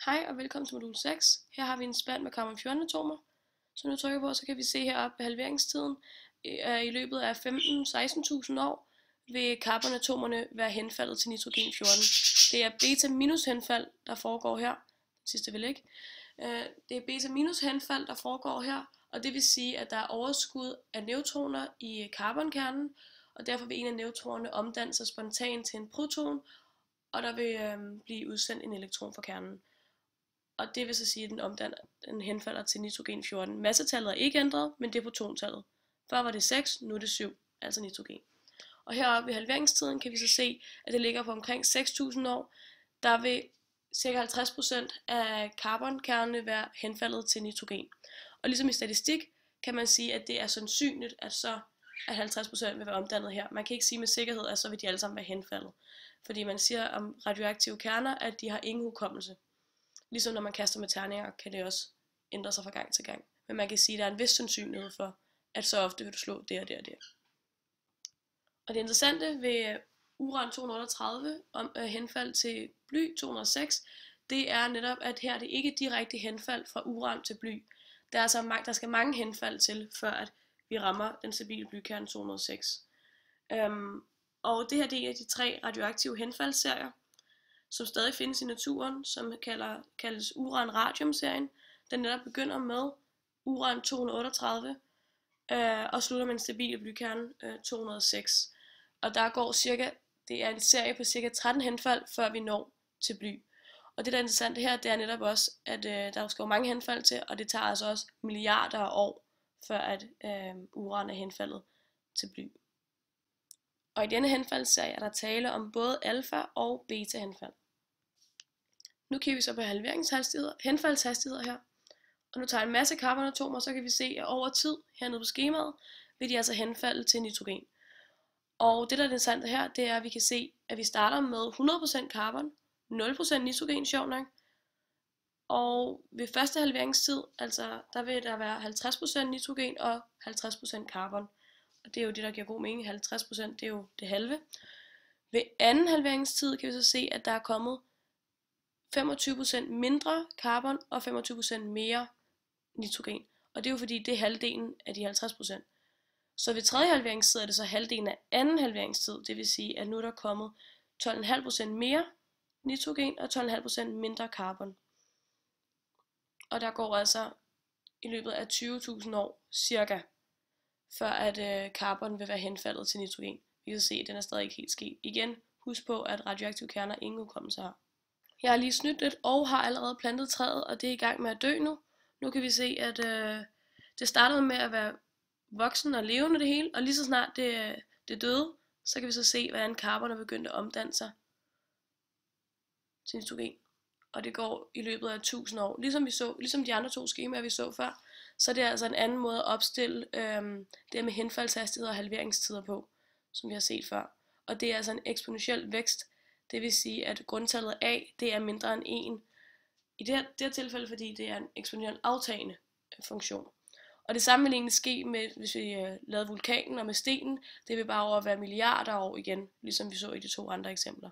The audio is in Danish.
Hej og velkommen til modul 6. Her har vi en spand med carbon-14 atomer. Så nu trykker på, så kan vi se heroppe halveringstiden. I løbet af 15-16.000 år vil carbonatomerne være henfaldet til nitrogen 14. Det er beta-minus henfald, der foregår her. Det sidste vil ikke. Det er beta-minus henfald, der foregår her, og det vil sige, at der er overskud af neutroner i carbonkernen, og derfor vil en af neutronerne omdanne sig spontant til en proton, og der vil blive udsendt en elektron fra kernen. Og det vil så sige, at den henfalder til nitrogen 14. Massetallet er ikke ændret, men det er protontallet. Før var det 6, nu er det 7, altså nitrogen. Og heroppe ved halveringstiden kan vi så se, at det ligger på omkring 6.000 år. Der vil ca. 50% af carbonkernerne være henfaldet til nitrogen. Og ligesom i statistik kan man sige, at det er sandsynligt, at 50% vil være omdannet her. Man kan ikke sige med sikkerhed, at så vil de alle sammen være henfaldet. Fordi man siger om radioaktive kerner, at de har ingen hukommelse. Ligesom når man kaster med terninger, kan det også ændre sig fra gang til gang. Men man kan sige, at der er en vis sandsynlighed for, at så ofte vil du slå det og det og det. Og det interessante ved uran 238 om henfald til bly 206, det er netop, at her er det ikke direkte henfald fra uran til bly. Der skal mange henfald til, før at vi rammer den stabile blykerne 206. Og det her det er en af de 3 radioaktive henfaldsserier, som stadig findes i naturen, som kaldes uran-radium-serien. Den netop begynder med uran 238 og slutter med en stabil blykerne 206. Og det er en serie på cirka 13 henfald, før vi når til bly. Og det der er interessant her, det er netop også, at der skal mange henfald til, og det tager altså også milliarder af år, før at uran er henfaldet til bly. Og i denne henfaldsserie er der tale om både alfa og beta henfald. Nu kigger vi så på henfaldshastigheder her. Og nu tager jeg en masse carbonatomer, så kan vi se, at over tid hernede på skemaet, vil de altså henfalde til nitrogen. Og det der er interessant her, det er, at vi kan se, at vi starter med 100% carbon, 0% nitrogen, sjovt nok. Og ved første halveringstid, altså der vil der være 50% nitrogen og 50% carbon. Og det er jo det, der giver god mening. 50% det er jo det halve. Ved anden halveringstid kan vi så se, at der er kommet 25% mindre carbon og 25% mere nitrogen. Og det er jo fordi, det er halvdelen af de 50%. Så ved tredje halveringstid er det så halvdelen af anden halveringstid. Det vil sige, at nu er der kommet 12,5% mere nitrogen og 12,5% mindre carbon. Og der går altså i løbet af 20.000 år cirka, før at carbon vil være henfaldet til nitrogen. Vi kan se, at den er stadig ikke helt sket. Igen, husk på, at radioaktive kerner ingen hukommelse har. Jeg har lige snydt lidt og har allerede plantet træet, og det er i gang med at dø nu. Nu kan vi se, at det startede med at være voksen og levende det hele, og lige så snart det døde, så kan vi så se, hvordan carbon er begyndt at omdanne sig til nitrogen. Og det går i løbet af 1000 år. Ligesom de andre 2 skemaer, vi så før, så det er altså en anden måde at opstille det med henfaldshastigheder og halveringstider på, som vi har set før. Og det er altså en eksponentiel vækst. Det vil sige, at grundtallet A, det er mindre end 1. I det her tilfælde, fordi det er en eksponentielt aftagende funktion. Og det samme vil egentlig ske med, hvis vi lavede vulkanen og med stenen. Det vil bare over være milliarder år igen, ligesom vi så i de 2 andre eksempler.